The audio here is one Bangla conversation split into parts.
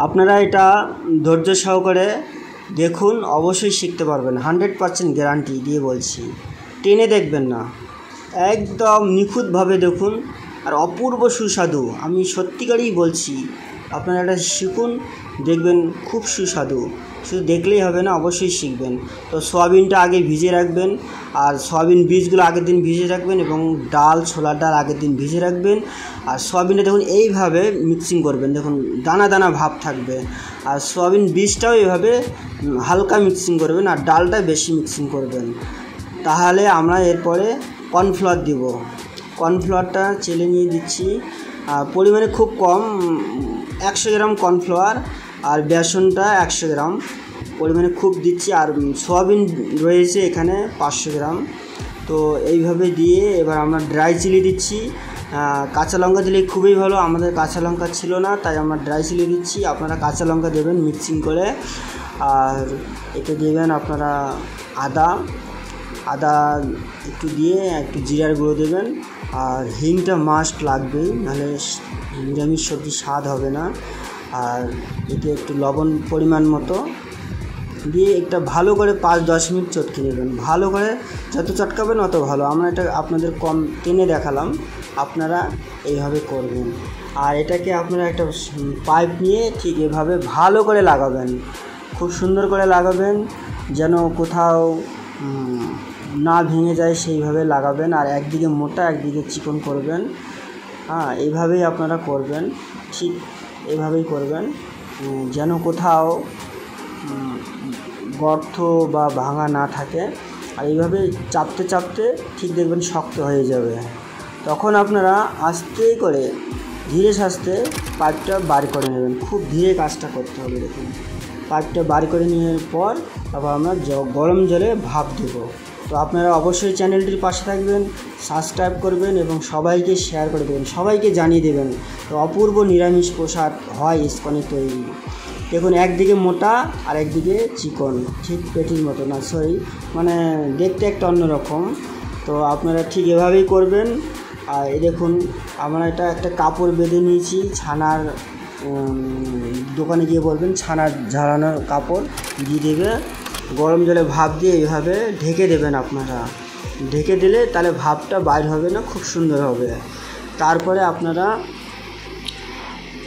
আপনারা এটা ধৈর্য সহকারে দেখুন, অবশ্যই শিখতে পারবেন। 100% গ্যারান্টি দিয়ে বলছি, টেনে দেখবেন না, একদম নিখুঁতভাবে দেখুন। আর অপূর্ব সুস্বাদু, আমি সত্যিকারই বলছি। আপনারা এটা শিখুন, দেখবেন খুব সুস্বাদু। শুধু দেখলেই হবে না, অবশ্যই শিখবেন। তো সয়াবিনটা আগে ভিজিয়ে রাখবেন, আর সয়াবিন বীজগুলো আগের দিন ভিজিয়ে রাখবেন, এবং ডাল, ছোলার ডাল আগের দিন ভিজিয়ে রাখবেন। আর সয়াবিনটা দেখুন এইভাবে মিক্সিং করবেন, দেখুন দানা দানা ভাব থাকবে। আর সয়াবিন বীজটাও এইভাবে হালকা মিক্সিং করবেন, আর ডালটা বেশি মিক্সিং করবেন। তাহলে আমরা এরপরে কর্নফ্লাওয়ার দিব। কর্নফ্লাওয়ারটা চেলে নিয়ে দিচ্ছি, পরিমাণে খুব কম, 100 গ্রাম কর্নফ্লাওয়ার, আর বেসনটা 100 গ্রাম পরিমাণে খুব দিচ্ছি। আর সয়াবিন রয়েছে এখানে 500 গ্রাম। তো এইভাবে দিয়ে এবার আমরা ড্রাই চিলি দিচ্ছি। কাঁচা লঙ্কা দিলে খুবই ভালো, আমাদের কাঁচা লঙ্কা ছিল না, তাই আমরা ড্রাই চিলি দিচ্ছি। আপনারা কাঁচা লঙ্কা দেবেন মিক্সিং করে। আর এতে দেবেন আপনারা আদা একটু দিয়ে একটু জিরার গুঁড়ো দেবেন। আর হিংটা মাস্ট লাগবেই, নাহলে নিরামিষ সবজি স্বাদ হবে না। আর এতে একটু লবণ পরিমাণ মতো দিয়ে একটা ভালো করে 5-10 মিনিট চটকে নেবেন। ভালো করে যত চটকাবেন অত ভালো। আমরা এটা আপনাদের কম টেনে দেখালাম, আপনারা এইভাবে করবেন। আর এটাকে আপনারা একটা পাইপ নিয়ে ঠিক এভাবে ভালো করে লাগাবেন, খুব সুন্দর করে লাগাবেন, যেন কোথাও না ভেঙে যায় সেইভাবে লাগাবেন। আর একদিকে মোটা একদিকে চিকন করবেন। এইভাবেই আপনারা করবেন, ঠিক এভাবেই করবেন, যেন কোথাও গর্ত বা ভাঙা না থাকে। আর এইভাবে চাপতে চাপতে ঠিক দেখবেন শক্ত হয়ে যাবে। তখন আপনারা আস্তে করে ধীরে সাস্তে পাইপটা বার করে নেবেন, খুব ধীরে কাজটা করতে হবে। দেখুন পাইপটা বার করে নেওয়ার পর আবার আমরা গরম জলে ভাপ দেবো। তো আপনারা অবশ্যই চ্যানেলটির পাশে থাকবেন, সাবস্ক্রাইব করবেন এবং সবাইকে শেয়ার করে দেবেন, সবাইকে জানিয়ে দেবেন। তো অপূর্ব নিরামিষ প্রসাদ হয় ইসকনে তৈরি। দেখুন একদিকে মোটা আর একদিকে চিকন, ঠিক পেটির মতো না, মানে দেখতে একটা অন্যরকম। তো আপনারা ঠিক এভাবেই করবেন। আর এই দেখুন আমরা এটা একটা কাপড় বেঁধে নিয়েছি, ছানার দোকানে গিয়ে বলবেন ছানার ঝাড়ানোর কাপড় দিয়ে দেবে। গরম জলে ভাপ দিয়ে এইভাবে ঢেকে দেবেন। আপনারা ঢেকে দিলে তাহলে ভাপটা বাইর হবে না, খুব সুন্দর হবে। তারপরে আপনারা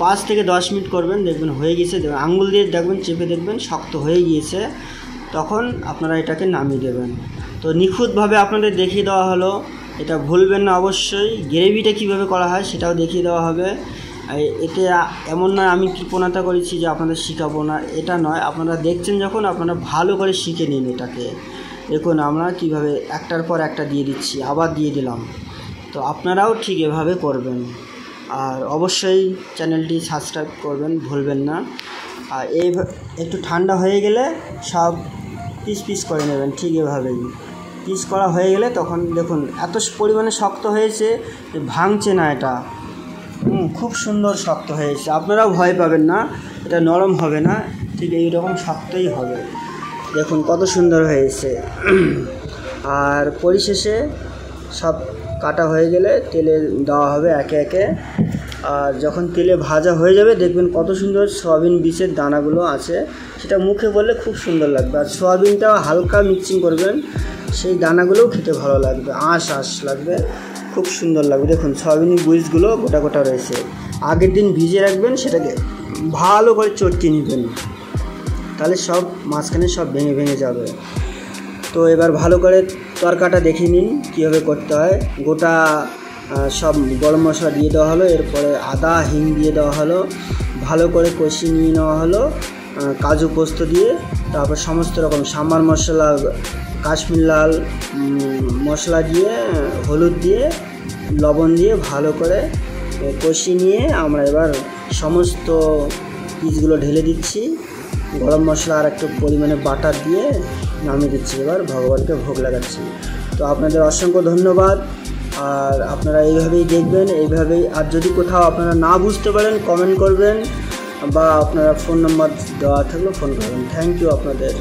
5 থেকে 10 মিনিট করবেন, দেখবেন হয়ে গেছে। আঙুল দিয়ে দেখবেন, চেপে দেখবেন শক্ত হয়ে গিয়েছে, তখন আপনারা এটাকে নামিয়ে দেবেন। তো নিখুঁতভাবে আপনাদের দেখিয়ে দেওয়া হলো, এটা ভুলবেন না অবশ্যই। গ্রেভিটা কীভাবে করা হয় সেটাও দেখিয়ে দেওয়া হবে। এতে এমন নয় আমি কৃপণতা করেছি যে আপনাদের শেখাবো না, এটা নয়। আপনারা দেখছেন যখন, আপনারা ভালো করে শিখে নিন এটাকে। দেখুন আমরা কিভাবে একটার পর একটা দিয়ে দিচ্ছি, আবার দিয়ে দিলাম। তো আপনারাও ঠিক এভাবে করবেন। আর অবশ্যই চ্যানেলটি সাবস্ক্রাইব করবেন, ভুলবেন না। আর এই একটু ঠান্ডা হয়ে গেলে সব পিস করে নেবেন, ঠিক এভাবেই পিস করা হয়ে গেলে তখন দেখুন এত পরিমাণে শক্ত হয়েছে, ভাঙছে না, এটা খুব সুন্দর শক্ত হয়েছে। আপনারাও ভয় পাবেন না, এটা নরম হবে না, ঠিক এইরকম শক্তই হবে। দেখুন কত সুন্দর হয়েছে। আর পরিশেষে সব কাটা হয়ে গেলে তেলে দেওয়া হবে একে একে। আর যখন তেলে ভাজা হয়ে যাবে দেখবেন কত সুন্দর সয়াবিন বীজের দানাগুলো আছে, সেটা মুখে বললে খুব সুন্দর লাগবে। আর সয়াবিনটাও হালকা মিক্সিং করবেন, সেই দানাগুলোও খেতে ভালো লাগবে, আঁশ লাগবে, খুব সুন্দর লাগবে। দেখুন সয়াবিনের বীজগুলো গোটা গোটা রয়েছে, আগের দিন ভিজিয়ে রাখবেন, সেটাকে ভালো করে চটকে নেবেন, তাহলে সব মাঝখানে সব ভেঙে যাবে। তো এবার ভালো করে তরকাটা দেখে নিন কীভাবে করতে হয়। গোটা সব গরম মশলা দিয়ে দেওয়া হলো, এরপরে আদা হিং দিয়ে দেওয়া হলো, ভালো করে কষিয়ে নিয়ে নেওয়া হলো কাজু পোস্ত দিয়ে। তারপর সমস্ত রকম সাম্বার মশলা, কাশ্মীর লাল মশলা দিয়ে, হলুদ দিয়ে, লবণ দিয়ে ভালো করে কষিয়ে নিয়ে আমরা এবার সমস্ত পিসগুলো ঢেলে দিচ্ছি। গরম মশলা আর একটু পরিমাণে বাটার দিয়ে নামিয়ে দিচ্ছি। এবার ভগবানকে ভোগ লাগাচ্ছি। তো আপনাদের অসংখ্য ধন্যবাদ। আর আপনারা এইভাবেই দেখবেন, এইভাবেই। আর যদি কোথাও আপনারা না বুঝতে পারেন কমেন্ট করবেন, বা আপনারা ফোন নাম্বার দেওয়া থাকলে ফোন করবেন। থ্যাংক ইউ আপনাদের।